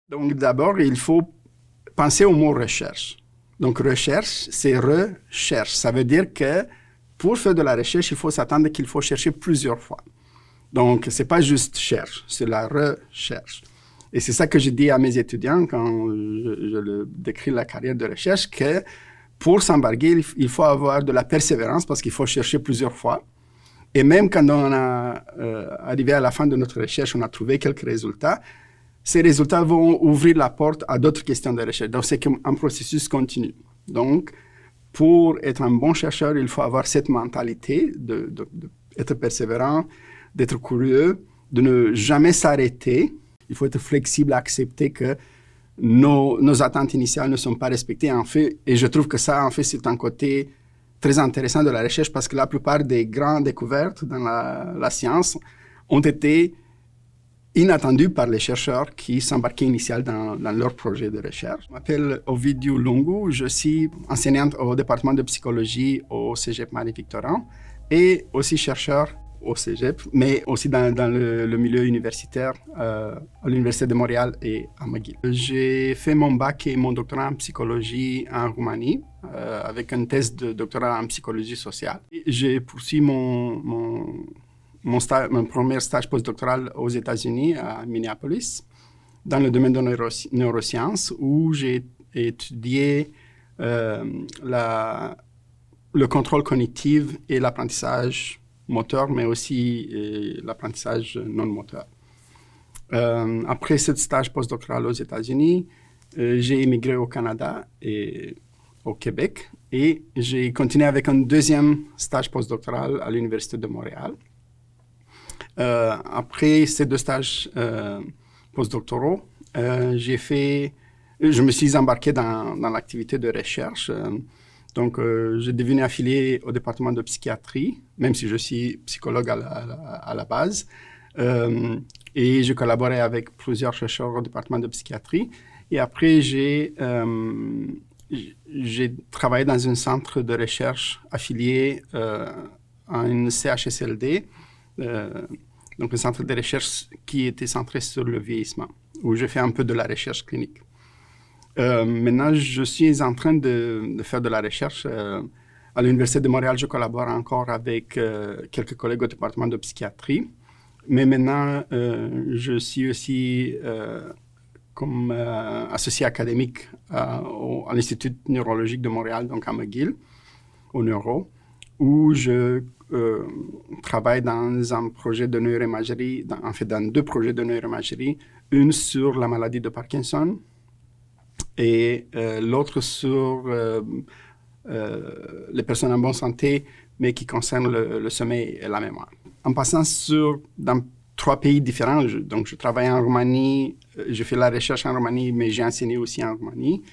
Donc d'abord, il faut penser au mot recherche. Donc recherche, c'est recherche. Ça veut dire que pour faire de la recherche, il faut s'attendre qu'il faut chercher plusieurs fois. Donc c'est pas juste cherche, c'est la recherche. Et c'est ça que je dis à mes étudiants quand je décris la carrière de recherche, que pour s'embarquer, il faut avoir de la persévérance parce qu'il faut chercher plusieurs fois. Et même quand on a arrivé à la fin de notre recherche, on a trouvé quelques résultats, ces résultats vont ouvrir la porte à d'autres questions de recherche. Donc, c'est un processus continu. Donc, pour être un bon chercheur, il faut avoir cette mentalité d'être persévérant, d'être curieux, de ne jamais s'arrêter. Il faut être flexible, accepter que nos attentes initiales ne sont pas respectées. En fait, et je trouve que ça, en fait, c'est un côté très intéressant de la recherche parce que la plupart des grandes découvertes dans la science ont été inattendues par les chercheurs qui s'embarquaient initialement dans leur projet de recherche. Je m'appelle Ovidiu Lungu, je suis enseignante au département de psychologie au Cégep Marie-Victorin et aussi chercheur au Cégep, mais aussi dans le milieu universitaire à l'Université de Montréal et à McGill. J'ai fait mon bac et mon doctorat en psychologie en Roumanie avec une thèse de doctorat en psychologie sociale. J'ai poursuivi mon premier stage postdoctoral aux États-Unis, à Minneapolis, dans le domaine de neurosciences, où j'ai étudié le contrôle cognitif et l'apprentissage moteur, mais aussi l'apprentissage non moteur. Après ce stage postdoctoral aux États-Unis, j'ai immigré au Canada et au Québec, et j'ai continué avec un deuxième stage postdoctoral à l'Université de Montréal. Après ces deux stages postdoctoraux, je me suis embarqué dans l'activité de recherche. Donc, j'ai devenu affilié au département de psychiatrie, même si je suis psychologue à la base. Et je collaborais avec plusieurs chercheurs au département de psychiatrie. Et après, j'ai travaillé dans un centre de recherche affilié à une CHSLD, donc un centre de recherche qui était centré sur le vieillissement, où je fais un peu de la recherche clinique. Maintenant, je suis en train de faire de la recherche. À l'Université de Montréal, je collabore encore avec quelques collègues au département de psychiatrie. Mais maintenant, je suis aussi comme associé académique à l'Institut neurologique de Montréal, donc à McGill, au neuro, où je travaille dans un projet de neuroimagerie, dans deux projets de neuroimagerie, une sur la maladie de Parkinson et l'autre sur les personnes en bonne santé, mais qui concerne le sommeil et la mémoire. En passant dans 3 pays différents, donc je travaille en Roumanie, je fais la recherche en Roumanie, mais j'ai enseigné aussi en Roumanie.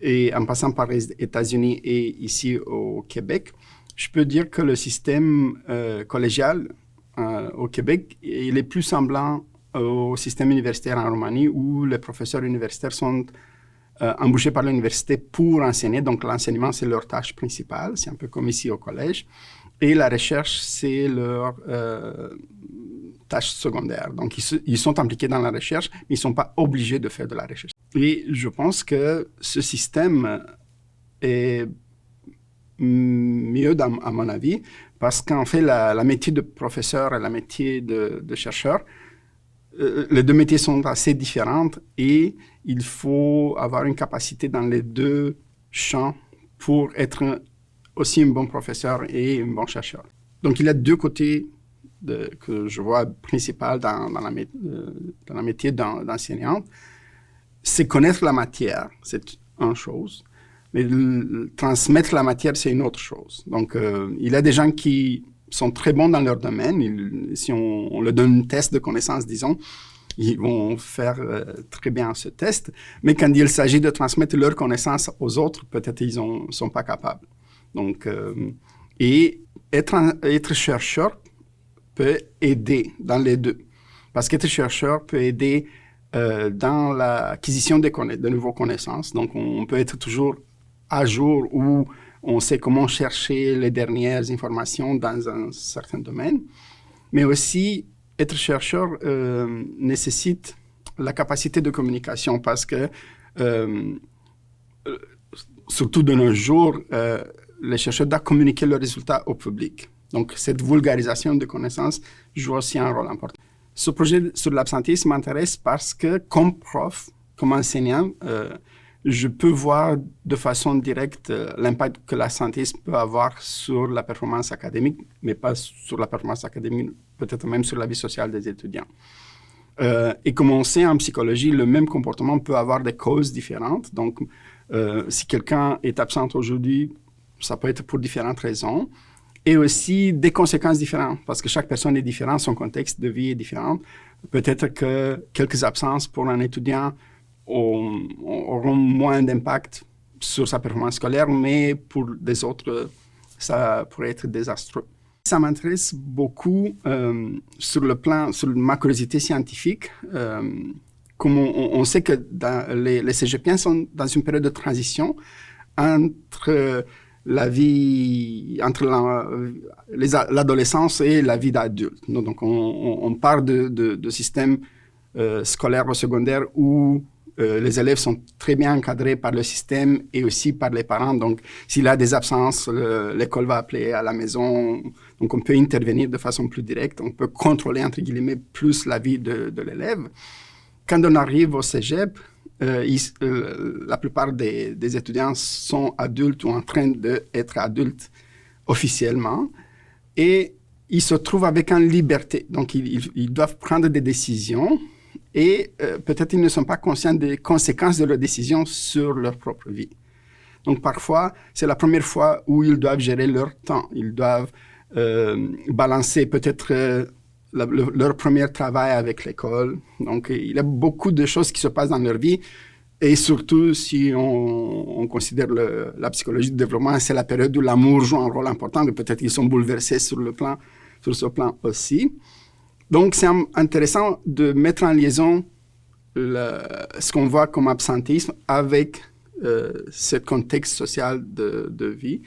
Et en passant par les États-Unis et ici au Québec, je peux dire que le système collégial au Québec, il est plus semblant au système universitaire en Roumanie, où les professeurs universitaires sont embauchés par l'université pour enseigner. Donc, l'enseignement, c'est leur tâche principale. C'est un peu comme ici au collège. Et la recherche, c'est leur tâche secondaire. Donc, ils sont impliqués dans la recherche, mais ils ne sont pas obligés de faire de la recherche. Et je pense que ce système est mieux, à mon avis, parce qu'en fait, la métier de professeur et la métier de chercheur, les deux métiers sont assez différents et il faut avoir une capacité dans les deux champs pour être aussi un bon professeur et un bon chercheur. Donc, il y a deux côtés que je vois principal dans la métier d'enseignante. C'est connaître la matière, c'est une chose, mais transmettre la matière, c'est une autre chose. Donc, il y a des gens qui sont très bons dans leur domaine. Si on leur donne un test de connaissances, disons, ils vont faire très bien ce test. Mais quand il s'agit de transmettre leurs connaissances aux autres, peut-être ils ne sont pas capables. Donc, et être chercheur peut aider dans les deux. Parce qu'être chercheur peut aider dans l'acquisition de nouvelles connaissances. Donc, on peut être toujours à jour où on sait comment chercher les dernières informations dans un certain domaine. Mais aussi, être chercheur nécessite la capacité de communication parce que, surtout de nos jours, les chercheurs doivent communiquer leurs résultats au public. Donc, cette vulgarisation de connaissances joue aussi un rôle important. Ce projet sur l'absentéisme m'intéresse parce que, comme prof, comme enseignant, je peux voir de façon directe l'impact que l'absentéisme peut avoir sur la performance académique, mais pas sur la performance académique, peut-être même sur la vie sociale des étudiants. Et comme on sait en psychologie, le même comportement peut avoir des causes différentes. Donc, si quelqu'un est absent aujourd'hui, ça peut être pour différentes raisons. Et aussi des conséquences différentes, parce que chaque personne est différente, son contexte de vie est différent. Peut-être que quelques absences pour un étudiant auront moins d'impact sur sa performance scolaire, mais pour des autres, ça pourrait être désastreux. Ça m'intéresse beaucoup sur ma curiosité scientifique. Comme on sait que les cégepiens sont dans une période de transition entre l'adolescence et la vie d'adulte. Donc, on part de systèmes scolaires au secondaire où les élèves sont très bien encadrés par le système et aussi par les parents. Donc, s'il y a des absences, l'école va appeler à la maison. Donc, on peut intervenir de façon plus directe. On peut contrôler, entre guillemets, plus la vie de l'élève. Quand on arrive au cégep, la plupart des étudiants sont adultes ou en train d'être adultes officiellement et ils se trouvent avec une liberté. Donc, ils doivent prendre des décisions et peut-être ils ne sont pas conscients des conséquences de leurs décisions sur leur propre vie. Donc, parfois, c'est la première fois où ils doivent gérer leur temps. Ils doivent balancer peut-être leur premier travail avec l'école. Donc, il y a beaucoup de choses qui se passent dans leur vie. Et surtout, si on considère la psychologie du développement, c'est la période où l'amour joue un rôle important. Mais peut-être qu'ils sont bouleversés sur ce plan aussi. Donc, c'est intéressant de mettre en liaison ce qu'on voit comme absentéisme avec ce contexte social de vie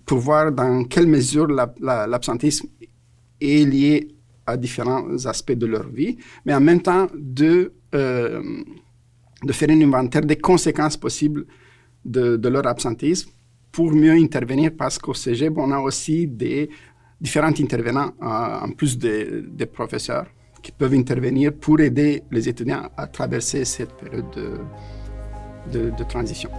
pour voir dans quelle mesure l'absentéisme est lié à différents aspects de leur vie, mais en même temps de faire un inventaire des conséquences possibles de leur absentéisme pour mieux intervenir, parce qu'au cégep, on a aussi des différents intervenants, en plus des professeurs, qui peuvent intervenir pour aider les étudiants à traverser cette période de transition.